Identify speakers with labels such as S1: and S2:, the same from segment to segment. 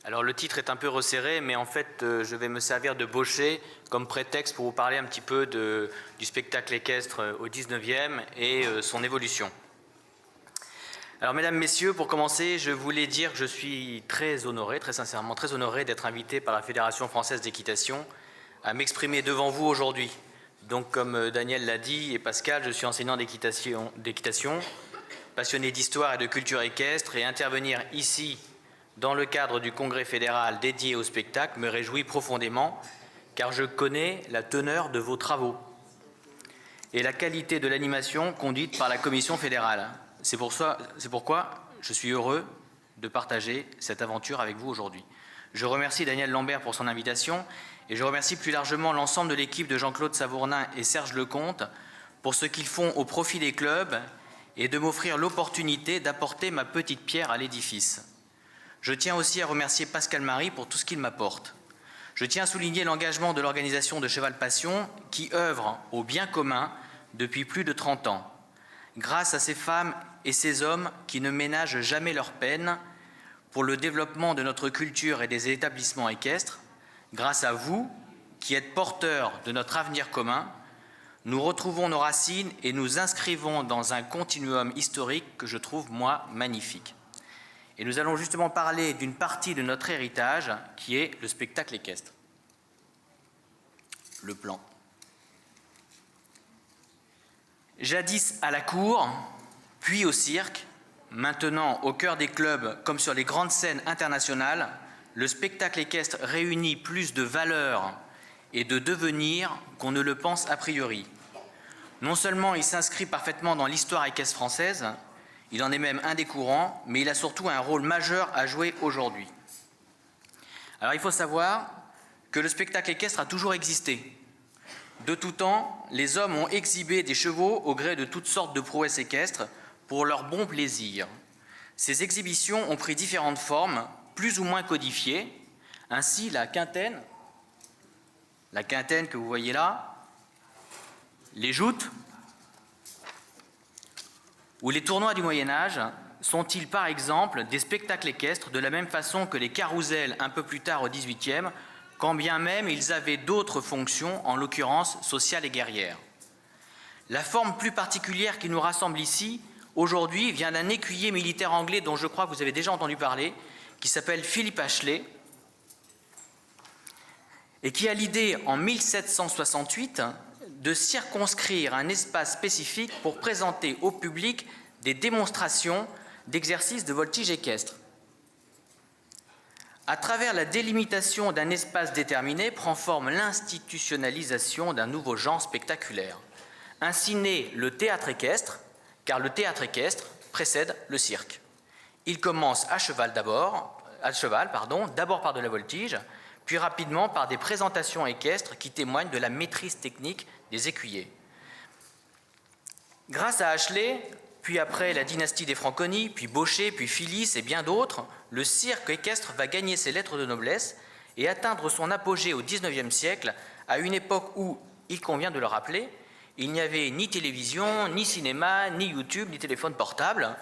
S1: Alors le titre est un peu resserré, mais en fait je vais me servir de Baucher comme prétexte pour vous parler un petit peu du spectacle équestre au 19e et son évolution. Alors mesdames, messieurs, pour commencer, je voulais dire que je suis très honoré, très sincèrement très honoré d'être invité par la Fédération française d'équitation à m'exprimer devant vous aujourd'hui. Donc comme Daniel l'a dit et Pascal, je suis enseignant d'équitation, passionné d'histoire et de culture équestre, et intervenir ici dans le cadre du congrès fédéral dédié au spectacle me réjouit profondément, car je connais la teneur de vos travaux et la qualité de l'animation conduite par la commission fédérale. C'est pourquoi je suis heureux de partager cette aventure avec vous aujourd'hui. Je remercie Daniel Lambert pour son invitation et je remercie plus largement l'ensemble de l'équipe de Jean-Claude Savournin et Serge Lecomte pour ce qu'ils font au profit des clubs et de m'offrir l'opportunité d'apporter ma petite pierre à l'édifice. Je tiens aussi à remercier Pascal Marie pour tout ce qu'il m'apporte. Je tiens à souligner l'engagement de l'organisation de Cheval Passion qui œuvre au bien commun depuis plus de 30 ans. Grâce à ces femmes et ces hommes qui ne ménagent jamais leur peine pour le développement de notre culture et des établissements équestres, grâce à vous qui êtes porteurs de notre avenir commun, nous retrouvons nos racines et nous inscrivons dans un continuum historique que je trouve, moi, magnifique. Et nous allons justement parler d'une partie de notre héritage qui est le spectacle équestre. Le plan. Jadis à la cour, puis au cirque, maintenant au cœur des clubs comme sur les grandes scènes internationales, le spectacle équestre réunit plus de valeurs et de devenir qu'on ne le pense a priori. Non seulement il s'inscrit parfaitement dans l'histoire équestre française, il en est même un des courants, mais il a surtout un rôle majeur à jouer aujourd'hui. Alors il faut savoir que le spectacle équestre a toujours existé. De tout temps, les hommes ont exhibé des chevaux au gré de toutes sortes de prouesses équestres pour leur bon plaisir. Ces exhibitions ont pris différentes formes, plus ou moins codifiées. Ainsi, la quintaine que vous voyez là, les joutes, ou les tournois du Moyen-Âge sont-ils par exemple des spectacles équestres de la même façon que les carousels un peu plus tard au XVIIIe, quand bien même ils avaient d'autres fonctions, en l'occurrence sociales et guerrières. La forme plus particulière qui nous rassemble ici, aujourd'hui, vient d'un écuyer militaire anglais dont je crois que vous avez déjà entendu parler, qui s'appelle Philip Ashley, et qui a l'idée en 1768 de circonscrire un espace spécifique pour présenter au public des démonstrations d'exercices de voltige équestre. À travers la délimitation d'un espace déterminé prend forme l'institutionnalisation d'un nouveau genre spectaculaire. Ainsi naît le théâtre équestre, car le théâtre équestre précède le cirque. Il commence à cheval d'abord par de la voltige, puis rapidement par des présentations équestres qui témoignent de la maîtrise technique des écuyers. Grâce à Ashley, puis après la dynastie des Franconi, puis Baucher, puis Phillis et bien d'autres, le cirque équestre va gagner ses lettres de noblesse et atteindre son apogée au XIXe siècle, à une époque où, il convient de le rappeler, il n'y avait ni télévision, ni cinéma, ni YouTube, ni téléphone portable.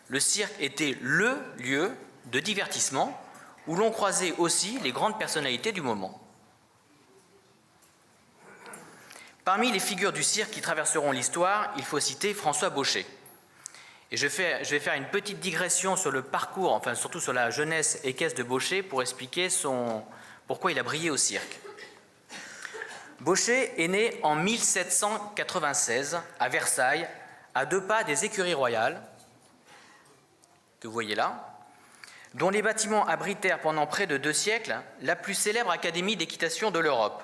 S1: Le cirque était le lieu de divertissement où l'on croisait aussi les grandes personnalités du moment. Parmi les figures du cirque qui traverseront l'histoire, il faut citer François Baucher. Et je vais faire une petite digression sur le parcours, enfin surtout sur la jeunesse équestre de Baucher pour expliquer pourquoi il a brillé au cirque. Baucher est né en 1796 à Versailles, à 2 pas des écuries royales, que vous voyez là, dont les bâtiments abritèrent pendant près de 2 siècles la plus célèbre académie d'équitation de l'Europe.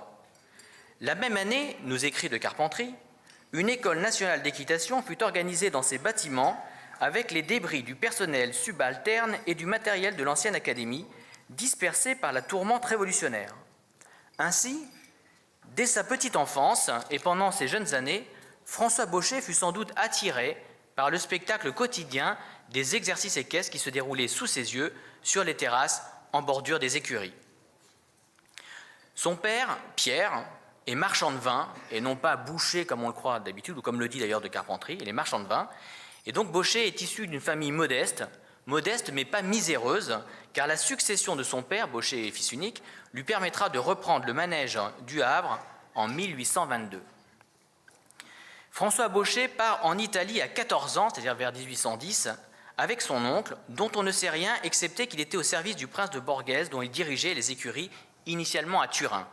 S1: La même année, nous écrit de Carpentry, une école nationale d'équitation fut organisée dans ces bâtiments avec les débris du personnel subalterne et du matériel de l'ancienne académie, dispersés par la tourmente révolutionnaire. Ainsi, dès sa petite enfance et pendant ses jeunes années, François Baucher fut sans doute attiré par le spectacle quotidien des exercices équestres qui se déroulaient sous ses yeux sur les terrasses en bordure des écuries. Son père, Pierre, est marchand de vin, et non pas boucher comme on le croit d'habitude, ou comme le dit d'ailleurs de Carpentry, il est marchand de vin. Et donc Baucher est issu d'une famille modeste, modeste mais pas miséreuse, car la succession de son père, Baucher fils unique, lui permettra de reprendre le manège du Havre en 1822. François Baucher part en Italie à 14 ans, c'est-à-dire vers 1810, avec son oncle, dont on ne sait rien excepté qu'il était au service du prince de Borghese, dont il dirigeait les écuries initialement à Turin.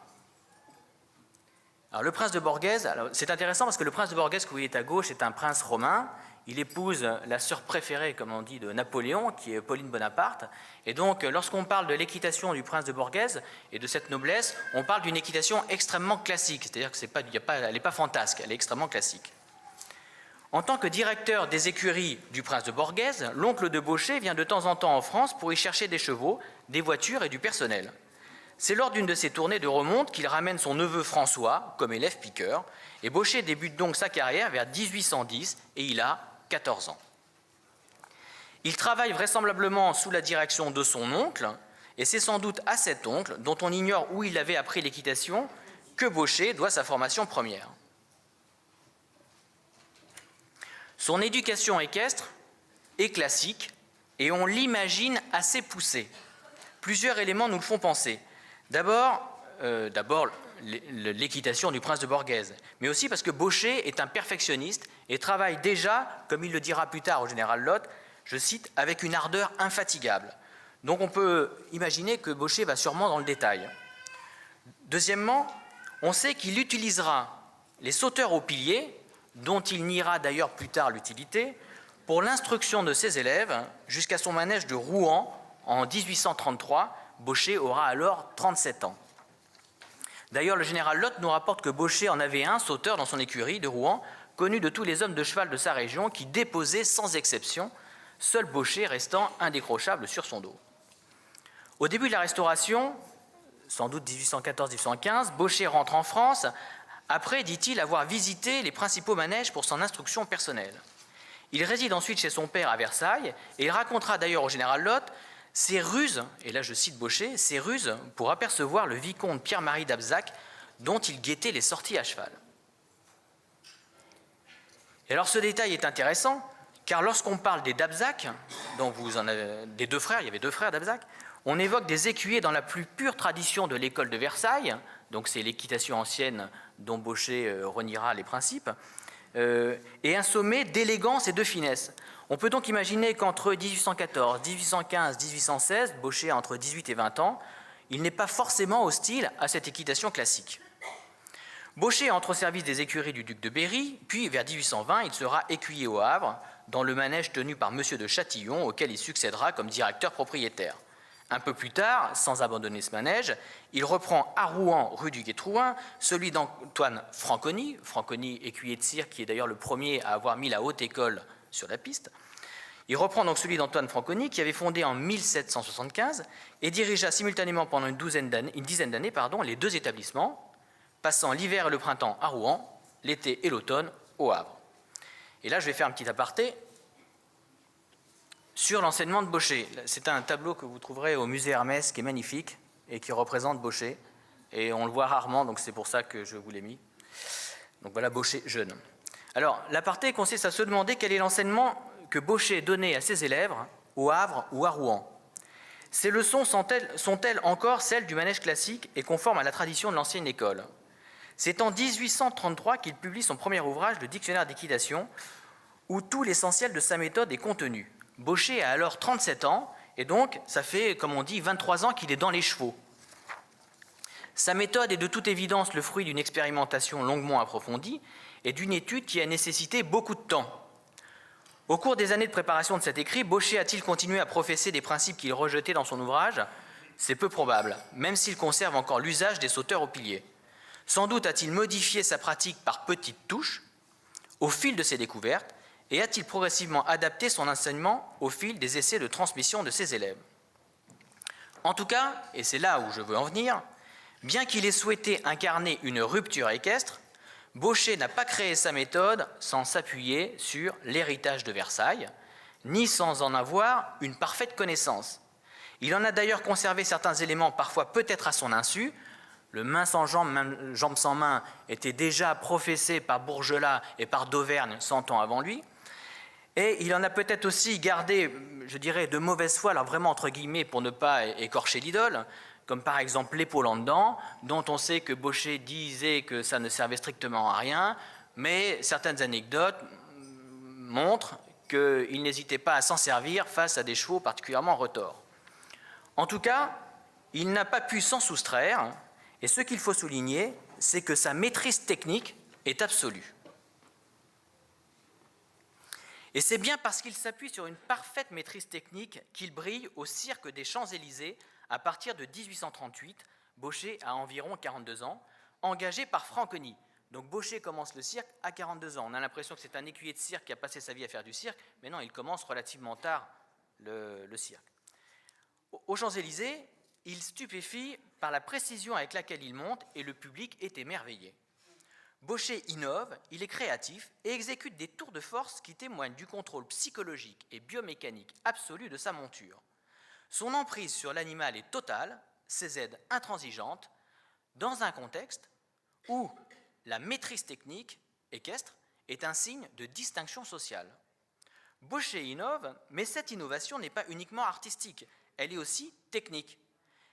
S1: Alors le prince de Borghese, c'est intéressant parce que le prince de Borghese que vous voyez à gauche est un prince romain. Il épouse la sœur préférée, comme on dit, de Napoléon, qui est Pauline Bonaparte. Et donc, lorsqu'on parle de l'équitation du prince de Borghese et de cette noblesse, on parle d'une équitation extrêmement classique, c'est-à-dire qu'elle n'est pas fantasque, elle est extrêmement classique. En tant que directeur des écuries du prince de Borghese, l'oncle de Baucher vient de temps en temps en France pour y chercher des chevaux, des voitures et du personnel. C'est lors d'une de ces tournées de remonte qu'il ramène son neveu François comme élève piqueur, et Baucher débute donc sa carrière vers 1810 et il a 14 ans. Il travaille vraisemblablement sous la direction de son oncle, et c'est sans doute à cet oncle, dont on ignore où il avait appris l'équitation, que Baucher doit sa formation première. Son éducation équestre est classique et on l'imagine assez poussée. Plusieurs éléments nous le font penser. D'abord, l'équitation du prince de Borghese, mais aussi parce que Baucher est un perfectionniste et travaille déjà, comme il le dira plus tard au général Lott, je cite, avec une ardeur infatigable. Donc on peut imaginer que Baucher va sûrement dans le détail. Deuxièmement, on sait qu'il utilisera les sauteurs au pilier, dont il niera d'ailleurs plus tard l'utilité, pour l'instruction de ses élèves jusqu'à son manège de Rouen en 1833. Baucher aura alors 37 ans. D'ailleurs, le général Lott nous rapporte que Baucher en avait un sauteur dans son écurie de Rouen, connu de tous les hommes de cheval de sa région, qui déposait sans exception, seul Baucher restant indécrochable sur son dos. Au début de la Restauration, sans doute 1814-1815, Baucher rentre en France, après, dit-il, avoir visité les principaux manèges pour son instruction personnelle. Il réside ensuite chez son père à Versailles, et il racontera d'ailleurs au général Lott ses ruses, et là je cite Baucher, ses ruses pour apercevoir le vicomte Pierre-Marie d'Abzac, dont il guettait les sorties à cheval. Et alors ce détail est intéressant, car lorsqu'on parle des d'Abzac, dont vous en avez des deux frères, il y avait deux frères d'Abzac, on évoque des écuyers dans la plus pure tradition de l'école de Versailles, donc c'est l'équitation ancienne dont Baucher reniera les principes, et un sommet d'élégance et de finesse. On peut donc imaginer qu'entre 1814, 1815, 1816, Baucher a entre 18 et 20 ans, il n'est pas forcément hostile à cette équitation classique. Baucher entre au service des écuries du duc de Berry, puis vers 1820, il sera écuyer au Havre, dans le manège tenu par M. de Châtillon, auquel il succédera comme directeur propriétaire. Un peu plus tard, sans abandonner ce manège, il reprend à Rouen, rue du Gué-Trouin, celui d'Antoine Franconi, écuyer de cire, qui est d'ailleurs le premier à avoir mis la haute école sur la piste. Il reprend donc celui d'Antoine Franconi, qui avait fondé en 1775 et dirigea simultanément pendant une dizaine d'années les deux établissements, passant l'hiver et le printemps à Rouen, l'été et l'automne au Havre. Et là, je vais faire un petit aparté sur l'enseignement de Baucher. C'est un tableau que vous trouverez au musée Hermès, qui est magnifique et qui représente Baucher. Et on le voit rarement, donc c'est pour ça que je vous l'ai mis. Donc voilà Baucher jeune. Alors, l'aparté consiste à se demander quel est l'enseignement que Baucher donnait à ses élèves au Havre ou à Rouen. Ces leçons sont-elles encore celles du manège classique et conformes à la tradition de l'ancienne école? C'est en 1833 qu'il publie son premier ouvrage, le Dictionnaire d'équitation, où tout l'essentiel de sa méthode est contenu. Baucher a alors 37 ans, et donc ça fait, comme on dit, 23 ans qu'il est dans les chevaux. Sa méthode est de toute évidence le fruit d'une expérimentation longuement approfondie et d'une étude qui a nécessité beaucoup de temps. Au cours des années de préparation de cet écrit, Baucher a-t-il continué à professer des principes qu'il rejetait dans son ouvrage? C'est peu probable, même s'il conserve encore l'usage des sauteurs au pilier. Sans doute a-t-il modifié sa pratique par petites touches au fil de ses découvertes et a-t-il progressivement adapté son enseignement au fil des essais de transmission de ses élèves. En tout cas, et c'est là où je veux en venir, bien qu'il ait souhaité incarner une rupture équestre, Baucher n'a pas créé sa méthode sans s'appuyer sur l'héritage de Versailles, ni sans en avoir une parfaite connaissance. Il en a d'ailleurs conservé certains éléments, parfois peut-être à son insu. Le main sans jambe, jambe sans main était déjà professé par Bourgelat et par Dauvergne 100 ans avant lui. Et il en a peut-être aussi gardé, je dirais, de mauvaise foi, alors vraiment entre guillemets pour ne pas écorcher l'idole, comme par exemple l'épaule en dedans, dont on sait que Baucher disait que ça ne servait strictement à rien, mais certaines anecdotes montrent qu'il n'hésitait pas à s'en servir face à des chevaux particulièrement retors. En tout cas, il n'a pas pu s'en soustraire, et ce qu'il faut souligner, c'est que sa maîtrise technique est absolue. Et c'est bien parce qu'il s'appuie sur une parfaite maîtrise technique qu'il brille au cirque des Champs-Élysées à partir de 1838. Baucher a environ 42 ans, engagé par Franconi. Donc Baucher commence le cirque à 42 ans. On a l'impression que c'est un écuyer de cirque qui a passé sa vie à faire du cirque, mais non, il commence relativement tard le cirque. Aux Champs-Élysées, il stupéfie par la précision avec laquelle il monte et le public est émerveillé. Baucher innove, il est créatif et exécute des tours de force qui témoignent du contrôle psychologique et biomécanique absolu de sa monture. Son emprise sur l'animal est totale, ses aides intransigeantes, dans un contexte où la maîtrise technique équestre est un signe de distinction sociale. Baucher innove, mais cette innovation n'est pas uniquement artistique, elle est aussi technique.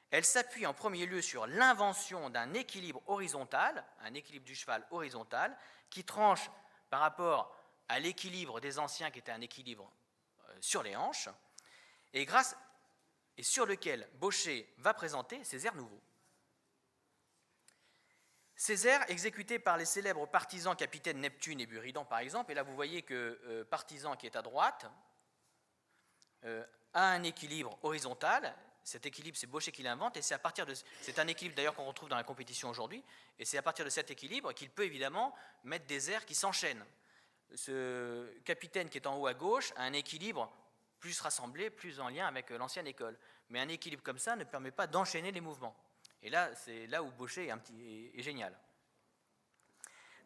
S1: Elle s'appuie en premier lieu sur l'invention d'un équilibre horizontal, un équilibre du cheval horizontal, qui tranche par rapport à l'équilibre des anciens qui était un équilibre sur les hanches, et sur lequel Baucher va présenter ses airs nouveaux. Ces airs, exécutés par les célèbres partisans capitaines Neptune et Buridan, par exemple, et là vous voyez que Partisan, qui est à droite, a un équilibre horizontal. Cet équilibre, c'est Baucher qui l'invente, et c'est un équilibre d'ailleurs qu'on retrouve dans la compétition aujourd'hui, et c'est à partir de cet équilibre qu'il peut évidemment mettre des airs qui s'enchaînent. Ce capitaine qui est en haut à gauche a un équilibre plus rassemblé, plus en lien avec l'ancienne école. Mais un équilibre comme ça ne permet pas d'enchaîner les mouvements. Et là, c'est là où Baucher est génial.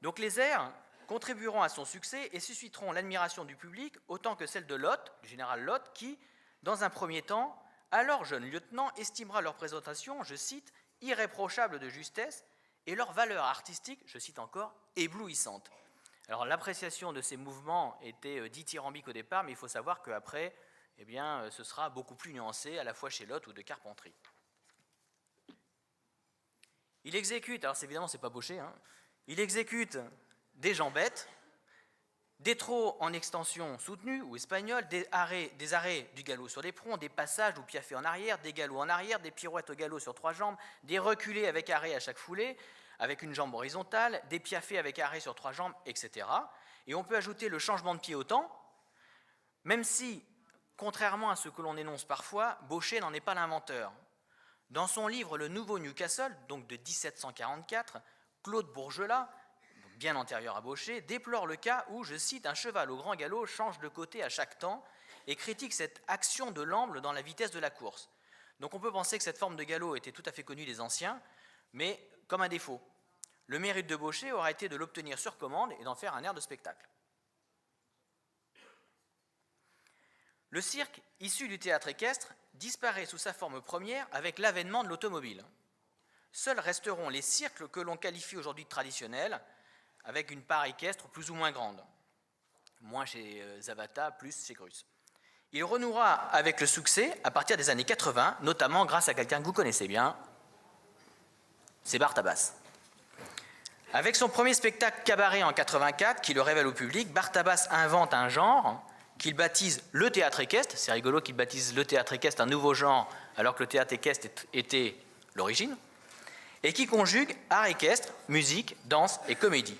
S1: Donc les airs contribueront à son succès et susciteront l'admiration du public autant que celle de Lotte, du général Lotte, qui, dans un premier temps, alors jeune lieutenant, estimera leur présentation, je cite, irréprochable de justesse et leur valeur artistique, je cite encore, éblouissante. Alors l'appréciation de ces mouvements était dithyrambique au départ, mais il faut savoir qu'après, eh bien, ce sera beaucoup plus nuancé, à la fois chez Lotte ou de Carpentry. Il exécute, alors évidemment c'est pas Baucher, hein, il exécute des jambettes, des trot en extension soutenue ou espagnole, des arrêts du galop sur l'éperon, des passages ou piaffés en arrière, des galops en arrière, des pirouettes au galop sur 3 jambes, des reculés avec arrêt à chaque foulée, avec une jambe horizontale, des piaffés avec arrêt sur 3 jambes, etc. Et on peut ajouter le changement de pied au temps, même si, contrairement à ce que l'on énonce parfois, Baucher n'en est pas l'inventeur. Dans son livre Le Nouveau Newcastle, donc de 1744, Claude Bourgelat, bien antérieur à Baucher, déplore le cas où, je cite, un cheval au grand galop change de côté à chaque temps et critique cette action de l'amble dans la vitesse de la course. Donc on peut penser que cette forme de galop était tout à fait connue des anciens, mais comme un défaut. Le mérite de Baucher aura été de l'obtenir sur commande et d'en faire un air de spectacle. Le cirque, issu du théâtre équestre, disparaît sous sa forme première avec l'avènement de l'automobile. Seuls resteront les cirques que l'on qualifie aujourd'hui de traditionnels, avec une part équestre plus ou moins grande. Moins chez Zavata, plus chez Grus. Il renouera avec le succès à partir des années 80, notamment grâce à quelqu'un que vous connaissez bien, c'est Bartabas. Avec son premier spectacle Cabaret en 84, qui le révèle au public, Bartabas invente un genre qu'il baptise le théâtre équestre. C'est rigolo qu'il baptise le théâtre équestre un nouveau genre, alors que le théâtre équestre était l'origine, et qui conjugue art équestre, musique, danse et comédie.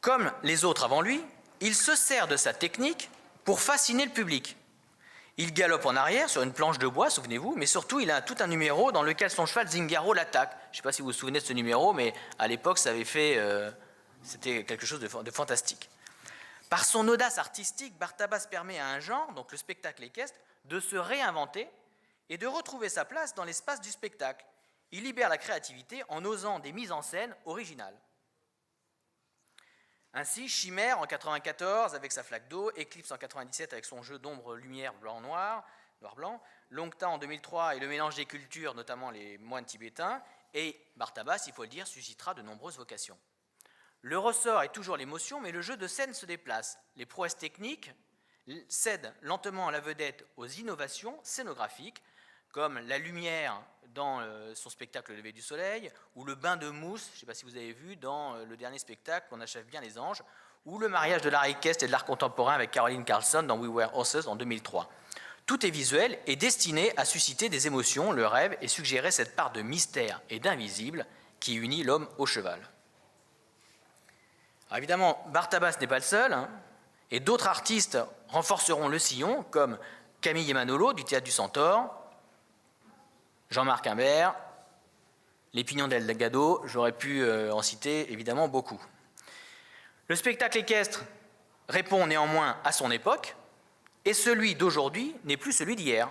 S1: Comme les autres avant lui, il se sert de sa technique pour fasciner le public. Il galope en arrière sur une planche de bois, souvenez-vous, mais surtout il a tout un numéro dans lequel son cheval Zingaro l'attaque. Je ne sais pas si vous vous souvenez de ce numéro, mais à l'époque ça avait fait, c'était quelque chose de fantastique. Par son audace artistique, Bartabas permet à un genre, donc le spectacle équestre, de se réinventer et de retrouver sa place dans l'espace du spectacle. Il libère la créativité en osant des mises en scène originales. Ainsi, Chimère en 94 avec sa flaque d'eau, Eclipse en 97 avec son jeu d'ombre-lumière blanc-noir, noir-blanc, Longta en 2003 et le mélange des cultures, notamment les moines tibétains, et Bartabas, il faut le dire, suscitera de nombreuses vocations. Le ressort est toujours l'émotion, mais le jeu de scène se déplace. Les prouesses techniques cèdent lentement la vedette aux innovations scénographiques, comme la lumière dans son spectacle Le lever du soleil, ou le bain de mousse, je ne sais pas si vous avez vu, dans le dernier spectacle, On achève bien les anges, ou le mariage de l'art équestre et de l'art contemporain avec Caroline Carlson dans We Were Horses en 2003. Tout est visuel et destiné à susciter des émotions, le rêve, et suggérer cette part de mystère et d'invisible qui unit l'homme au cheval. Alors évidemment, Bartabas n'est pas le seul, et d'autres artistes renforceront le sillon, comme Camille Emanolo du Théâtre du Centaure, Jean-Marc Imbert, les Pignons Delgado, j'aurais pu en citer évidemment beaucoup. Le spectacle équestre répond néanmoins à son époque, et celui d'aujourd'hui n'est plus celui d'hier.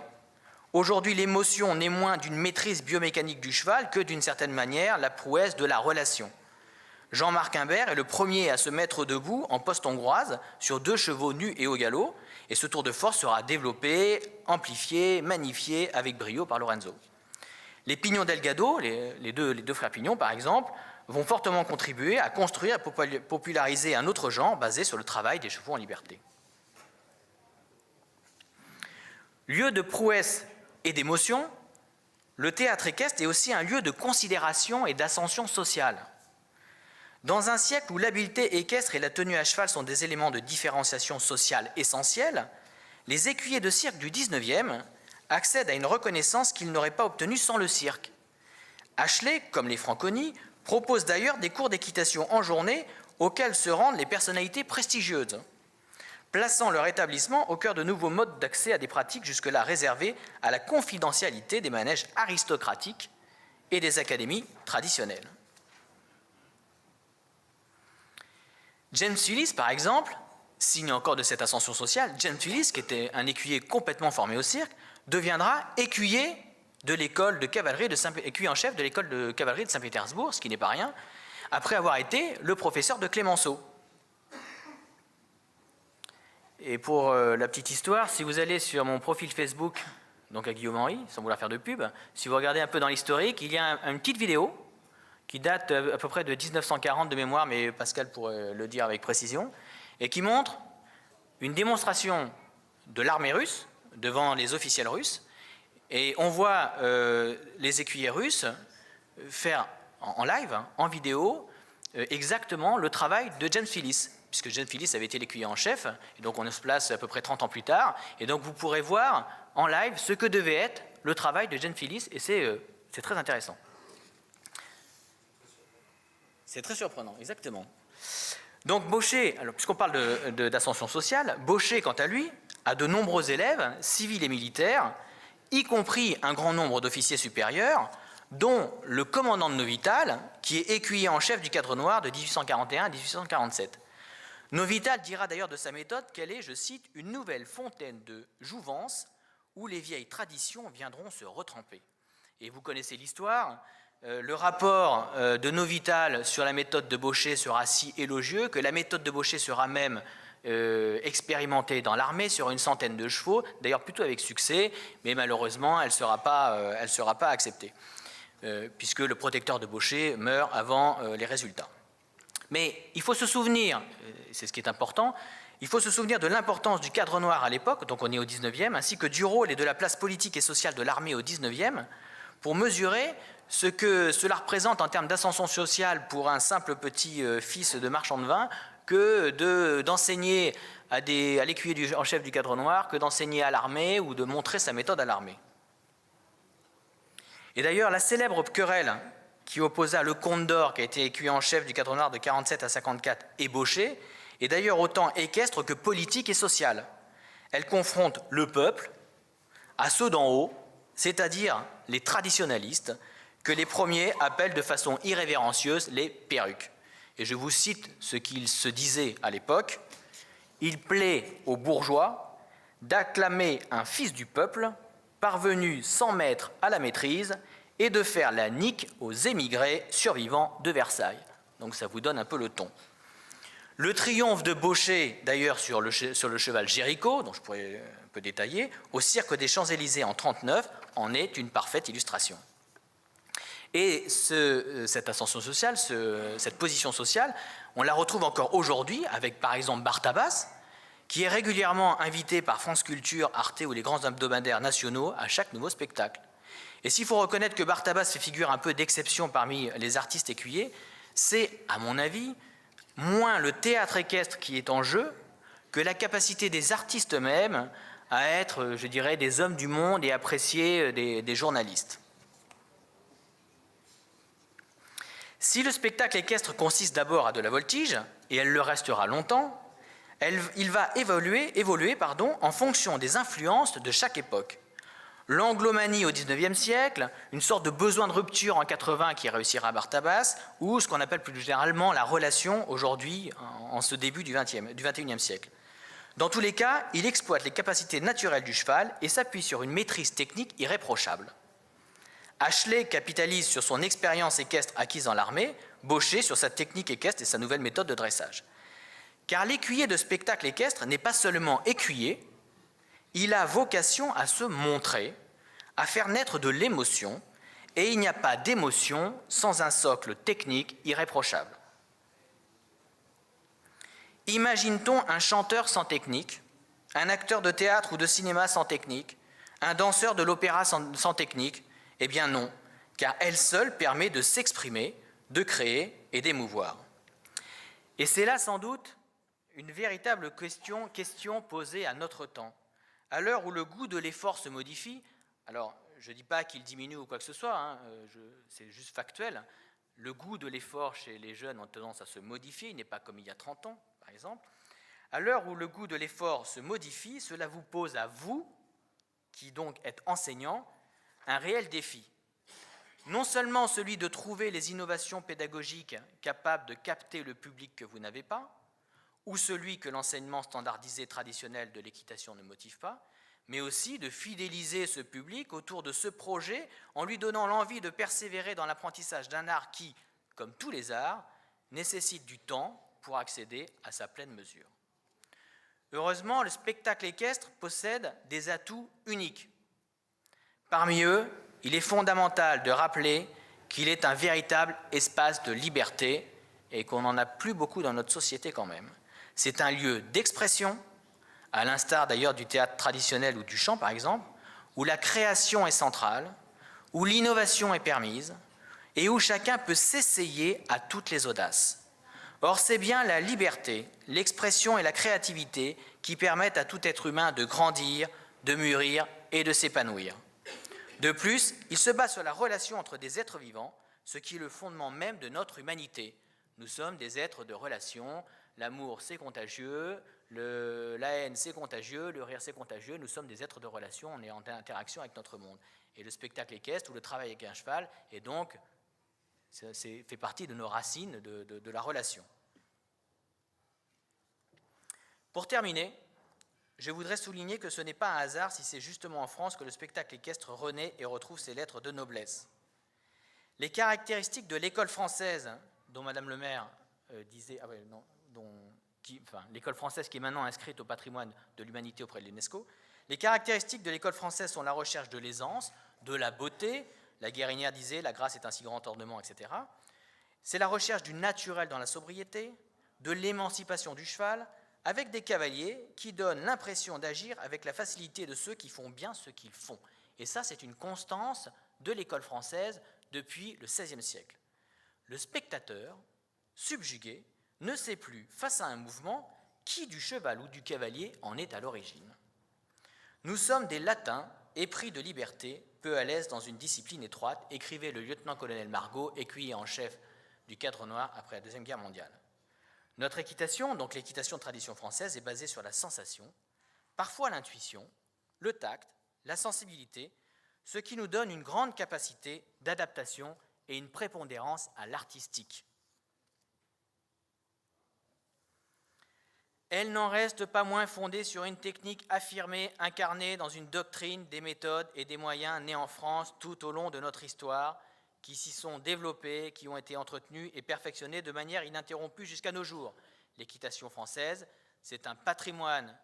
S1: Aujourd'hui, l'émotion n'est moins d'une maîtrise biomécanique du cheval que d'une certaine manière la prouesse de la relation. Jean-Marc Imbert est le premier à se mettre debout en poste hongroise sur 2 chevaux nus et au galop, et ce tour de force sera développé, amplifié, magnifié avec brio par Lorenzo. Les Pignons Delgado, les deux frères Pignon par exemple, vont fortement contribuer à construire et populariser un autre genre basé sur le travail des chevaux en liberté. Lieu de prouesse et d'émotion, le théâtre équestre est aussi un lieu de considération et d'ascension sociale. Dans un siècle où l'habileté équestre et la tenue à cheval sont des éléments de différenciation sociale essentiels, les écuyers de cirque du XIXe accèdent à une reconnaissance qu'ils n'auraient pas obtenue sans le cirque. Ashley, comme les Franconi, propose d'ailleurs des cours d'équitation en journée auxquels se rendent les personnalités prestigieuses, plaçant leur établissement au cœur de nouveaux modes d'accès à des pratiques jusque-là réservées à la confidentialité des manèges aristocratiques et des académies traditionnelles. James Willis, par exemple, signe encore de cette ascension sociale. James Willis, qui était un écuyer complètement formé au cirque, deviendra écuyer de l'école de cavalerie écuyer en chef de l'école de cavalerie de Saint-Pétersbourg, ce qui n'est pas rien, après avoir été le professeur de Clémenceau. Et pour la petite histoire, si vous allez sur mon profil Facebook, donc à Guillaume Henry, sans vouloir faire de pub, si vous regardez un peu dans l'historique, il y a une petite vidéo qui date à peu près de 1940 de mémoire, mais Pascal pourrait le dire avec précision, et qui montre une démonstration de l'armée russe devant les officiels russes, et on voit les écuyers russes faire en live, en vidéo, exactement le travail de James Willis, puisque James Willis avait été l'écuyer en chef, et donc on se place à peu près 30 ans plus tard, et donc vous pourrez voir en live ce que devait être le travail de James Willis, et c'est très intéressant. C'est très surprenant, exactement. Donc Baucher, puisqu'on parle d'ascension sociale, Baucher, quant à lui, a de nombreux élèves, civils et militaires, y compris un grand nombre d'officiers supérieurs, dont le commandant de Novital, qui est écuyer en chef du Cadre Noir de 1841 à 1847. Novital dira d'ailleurs de sa méthode qu'elle est, je cite, « une nouvelle fontaine de jouvence où les vieilles traditions viendront se retremper ». Et vous connaissez l'histoire, le rapport de Novital sur la méthode de Baucher sera si élogieux que la méthode de Baucher sera même expérimentée dans l'armée sur une centaine de chevaux, d'ailleurs plutôt avec succès, mais malheureusement elle ne sera pas acceptée, puisque le protecteur de Baucher meurt avant les résultats. Mais il faut se souvenir, c'est ce qui est important, il faut se souvenir de l'importance du Cadre Noir à l'époque, donc on est au 19e, ainsi que du rôle et de la place politique et sociale de l'armée au 19e, pour mesurer ce que cela représente en termes d'ascension sociale pour un simple petit fils de marchand de vin, que d'enseigner à l'écuyer en chef du Cadre Noir, que d'enseigner à l'armée ou de montrer sa méthode à l'armée. Et d'ailleurs, la célèbre querelle qui opposa le Comte d'Or, qui a été écuyer en chef du Cadre Noir de 47 à 54, et Baucher, est d'ailleurs autant équestre que politique et sociale. Elle confronte le peuple à ceux d'en haut, c'est-à-dire les traditionalistes, que les premiers appellent de façon irrévérencieuse les perruques. Et je vous cite ce qu'ils se disaient à l'époque. « Il plaît aux bourgeois d'acclamer un fils du peuple, parvenu sans maître à la maîtrise, et de faire la nique aux émigrés survivants de Versailles. » Donc ça vous donne un peu le ton. Le triomphe de Baucher, d'ailleurs sur le cheval Géricault, dont je pourrais un peu détailler, au cirque des Champs-Élysées en 1939, en est une parfaite illustration. Et cette ascension sociale, cette position sociale, on la retrouve encore aujourd'hui avec par exemple Bartabas, qui est régulièrement invité par France Culture, Arte ou les grands hebdomadaires nationaux à chaque nouveau spectacle. Et s'il faut reconnaître que Bartabas fait figure un peu d'exception parmi les artistes écuyers, c'est, à mon avis, moins le théâtre équestre qui est en jeu que la capacité des artistes eux-mêmes à être, je dirais, des hommes du monde et appréciés des journalistes. Si le spectacle équestre consiste d'abord à de la voltige, et elle le restera longtemps, il va évoluer en fonction des influences de chaque époque. L'anglomanie au XIXe siècle, une sorte de besoin de rupture en 80 qui réussira à Bartabas, ou ce qu'on appelle plus généralement la relation aujourd'hui, en ce début du XXIe siècle. Dans tous les cas, il exploite les capacités naturelles du cheval et s'appuie sur une maîtrise technique irréprochable. Ashley capitalise sur son expérience équestre acquise dans l'armée, Baucher sur sa technique équestre et sa nouvelle méthode de dressage. Car l'écuyer de spectacle équestre n'est pas seulement écuyer, il a vocation à se montrer, à faire naître de l'émotion, et il n'y a pas d'émotion sans un socle technique irréprochable. Imagine-t-on un chanteur sans technique, un acteur de théâtre ou de cinéma sans technique, un danseur de l'opéra sans technique? Eh bien non, car elle seule permet de s'exprimer, de créer et d'émouvoir. Et c'est là sans doute une véritable question posée à notre temps. À l'heure où le goût de l'effort se modifie, alors je ne dis pas qu'il diminue ou quoi que ce soit, c'est juste factuel, le goût de l'effort chez les jeunes a tendance à se modifier, il n'est pas comme il y a 30 ans, par exemple. À l'heure où le goût de l'effort se modifie, cela vous pose à vous, qui donc êtes enseignants, un réel défi. Non seulement celui de trouver les innovations pédagogiques capables de capter le public que vous n'avez pas, ou celui que l'enseignement standardisé traditionnel de l'équitation ne motive pas, mais aussi de fidéliser ce public autour de ce projet en lui donnant l'envie de persévérer dans l'apprentissage d'un art qui, comme tous les arts, nécessite du temps pour accéder à sa pleine mesure. Heureusement, le spectacle équestre possède des atouts uniques. Parmi eux, il est fondamental de rappeler qu'il est un véritable espace de liberté et qu'on n'en a plus beaucoup dans notre société quand même. C'est un lieu d'expression, à l'instar d'ailleurs du théâtre traditionnel ou du chant par exemple, où la création est centrale, où l'innovation est permise et où chacun peut s'essayer à toutes les audaces. Or, c'est bien la liberté, l'expression et la créativité qui permettent à tout être humain de grandir, de mûrir et de s'épanouir. De plus, il se base sur la relation entre des êtres vivants, ce qui est le fondement même de notre humanité. Nous sommes des êtres de relation, l'amour c'est contagieux, la haine c'est contagieux, le rire c'est contagieux, nous sommes des êtres de relation, on est en interaction avec notre monde. Et le spectacle équestre ou le travail avec un cheval est donc, fait partie de nos racines de la relation. Pour terminer, je voudrais souligner que ce n'est pas un hasard si c'est justement en France que le spectacle équestre renaît et retrouve ses lettres de noblesse. Les caractéristiques de l'école française, dont Madame le maire disait, l'école française qui est maintenant inscrite au patrimoine de l'humanité auprès de l'UNESCO, les caractéristiques de l'école française sont la recherche de l'aisance, de la beauté, la Guérinière disait « la grâce est un si grand ornement », etc. C'est la recherche du naturel dans la sobriété, de l'émancipation du cheval, avec des cavaliers qui donnent l'impression d'agir avec la facilité de ceux qui font bien ce qu'ils font. Et ça, c'est une constance de l'école française depuis le XVIe siècle. Le spectateur, subjugué, ne sait plus, face à un mouvement, qui du cheval ou du cavalier en est à l'origine. Nous sommes des latins, épris de liberté, peu à l'aise dans une discipline étroite, écrivait le lieutenant-colonel Margot, écuyer en chef du Cadre noir après la Deuxième Guerre mondiale. Notre équitation, donc l'équitation de tradition française, est basée sur la sensation, parfois l'intuition, le tact, la sensibilité, ce qui nous donne une grande capacité d'adaptation et une prépondérance à l'artistique. Elle n'en reste pas moins fondée sur une technique affirmée, incarnée dans une doctrine, des méthodes et des moyens nés en France tout au long de notre histoire, qui s'y sont développés, qui ont été entretenus et perfectionnés de manière ininterrompue jusqu'à nos jours. L'équitation française, c'est un patrimoine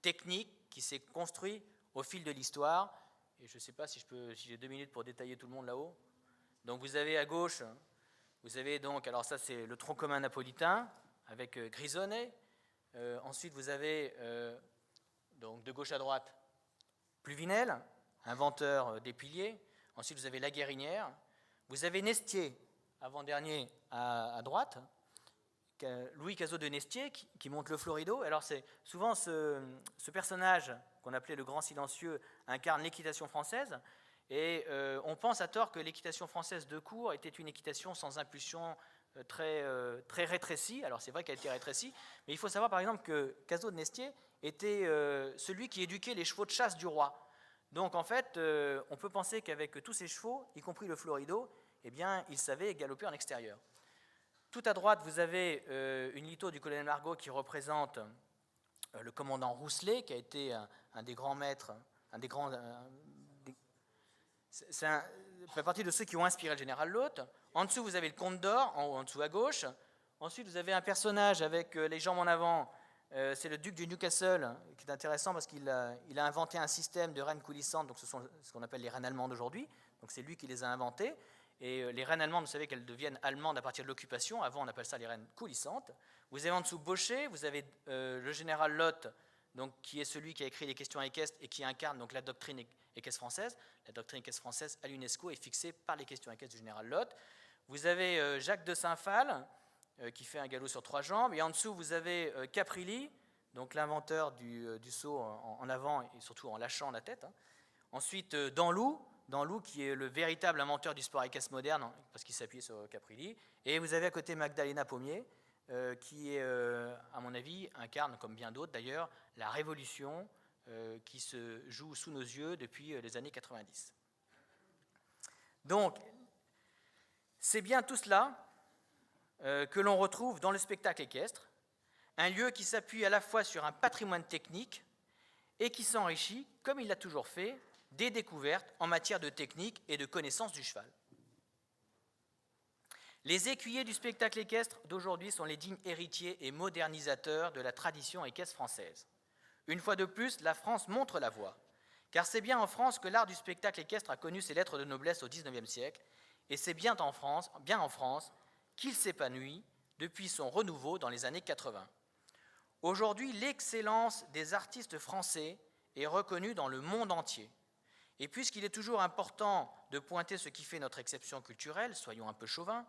S1: technique qui s'est construit au fil de l'histoire. Et je ne sais pas si j'ai 2 minutes pour détailler tout le monde là-haut. Donc vous avez à gauche, vous avez donc, alors ça c'est le tronc commun napolitain avec Grisonnet. Ensuite vous avez, donc de gauche à droite, Pluvinel, inventeur des piliers. Ensuite vous avez La Guérinière. Vous avez Nestier, avant-dernier à droite, Louis Cazot de Nestier qui monte le Florido. Alors c'est souvent ce personnage qu'on appelait le grand silencieux incarne l'équitation française. Et on pense à tort que l'équitation française de cours était une équitation sans impulsion très rétrécie. Alors c'est vrai qu'elle était rétrécie, mais il faut savoir par exemple que Cazot de Nestier était celui qui éduquait les chevaux de chasse du roi. Donc en fait, on peut penser qu'avec tous ces chevaux, y compris le Florido, eh bien, il savait galoper en extérieur. Tout à droite, vous avez une litho du colonel Margot qui représente le commandant Rousselet, qui a été un des grands maîtres, fait partie de ceux qui ont inspiré le général Laute. En dessous, vous avez le Comte d'Or, en dessous à gauche. Ensuite, vous avez un personnage avec les jambes en avant. C'est le duc du Newcastle, qui est intéressant parce qu'il a inventé un système de reines coulissantes. Donc ce sont ce qu'on appelle les reines allemandes aujourd'hui. Donc c'est lui qui les a inventées. Et les reines allemandes, vous savez qu'elles deviennent allemandes à partir de l'occupation. Avant, on appelle ça les reines coulissantes. Vous avez en dessous Baucher. Vous avez le général Lotte, donc, qui est celui qui a écrit les questions équestres et qui incarne donc, la doctrine équestre française. La doctrine équestre française à l'UNESCO est fixée par les questions équestres du général Lotte. Vous avez Jacques de Saint-Phal, qui fait un galop sur 3 jambes. Et en dessous, vous avez Caprilli, donc l'inventeur du saut en avant et surtout en lâchant la tête. Ensuite, Danlou, qui est le véritable inventeur du sport équestre moderne, parce qu'il s'appuyait sur Caprilli. Et vous avez à côté Magdalena Pommier, qui, à mon avis, incarne, comme bien d'autres d'ailleurs, la révolution qui se joue sous nos yeux depuis les années 90. Donc, c'est bien tout cela que l'on retrouve dans le spectacle équestre, un lieu qui s'appuie à la fois sur un patrimoine technique et qui s'enrichit, comme il l'a toujours fait, des découvertes en matière de technique et de connaissance du cheval. Les écuyers du spectacle équestre d'aujourd'hui sont les dignes héritiers et modernisateurs de la tradition équestre française. Une fois de plus, la France montre la voie, car c'est bien en France que l'art du spectacle équestre a connu ses lettres de noblesse au XIXe siècle, et c'est bien en France qu'il s'épanouit depuis son renouveau dans les années 80. Aujourd'hui, l'excellence des artistes français est reconnue dans le monde entier. Et puisqu'il est toujours important de pointer ce qui fait notre exception culturelle, soyons un peu chauvins,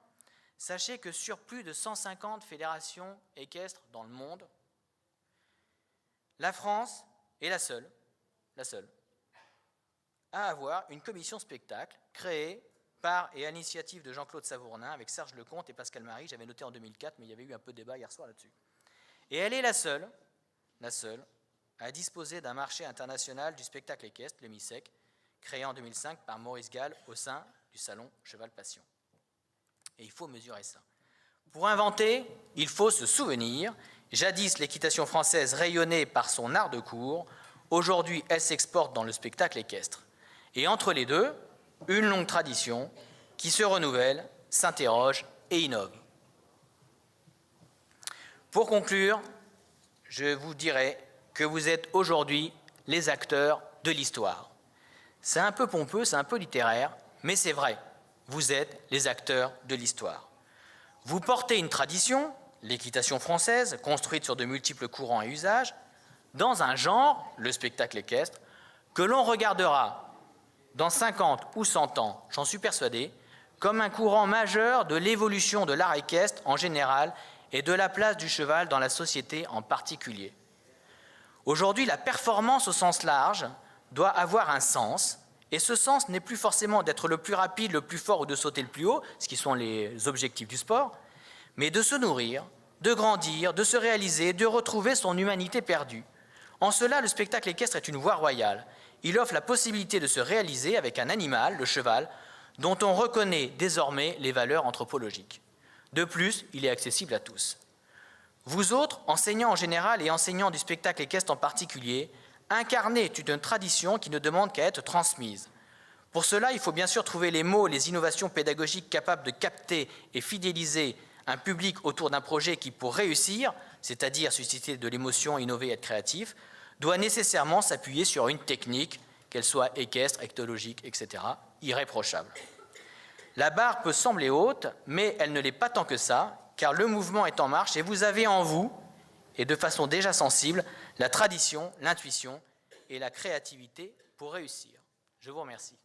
S1: sachez que sur plus de 150 fédérations équestres dans le monde, la France est la seule à avoir une commission spectacle créée par et à l'initiative de Jean-Claude Savournin avec Serge Lecomte et Pascal Marie. J'avais noté en 2004, mais il y avait eu un peu de débat hier soir là-dessus. Et elle est la seule à disposer d'un marché international du spectacle équestre, le MISEC, créé en 2005 par Maurice Gall au sein du salon Cheval Passion. Et il faut mesurer ça. Pour inventer, il faut se souvenir, jadis l'équitation française rayonnait par son art de cours, aujourd'hui elle s'exporte dans le spectacle équestre. Et entre les deux, une longue tradition qui se renouvelle, s'interroge et innove. Pour conclure, je vous dirai que vous êtes aujourd'hui les acteurs de l'histoire. C'est un peu pompeux, c'est un peu littéraire, mais c'est vrai, vous êtes les acteurs de l'histoire. Vous portez une tradition, l'équitation française, construite sur de multiples courants et usages, dans un genre, le spectacle équestre, que l'on regardera dans 50 ou 100 ans, j'en suis persuadé, comme un courant majeur de l'évolution de l'art équestre en général et de la place du cheval dans la société en particulier. Aujourd'hui, la performance au sens large doit avoir un sens, et ce sens n'est plus forcément d'être le plus rapide, le plus fort ou de sauter le plus haut, ce qui sont les objectifs du sport, mais de se nourrir, de grandir, de se réaliser, de retrouver son humanité perdue. En cela, le spectacle équestre est une voie royale. Il offre la possibilité de se réaliser avec un animal, le cheval, dont on reconnaît désormais les valeurs anthropologiques. De plus, il est accessible à tous. Vous autres, enseignants en général et enseignants du spectacle équestre en particulier, incarnez une tradition qui ne demande qu'à être transmise. Pour cela, il faut bien sûr trouver les mots, les innovations pédagogiques capables de capter et fidéliser un public autour d'un projet qui, pour réussir, c'est-à-dire susciter de l'émotion, innover et être créatif, doit nécessairement s'appuyer sur une technique, qu'elle soit équestre, ectologique, etc., irréprochable. La barre peut sembler haute, mais elle ne l'est pas tant que ça, car le mouvement est en marche et vous avez en vous, et de façon déjà sensible, la tradition, l'intuition et la créativité pour réussir. Je vous remercie.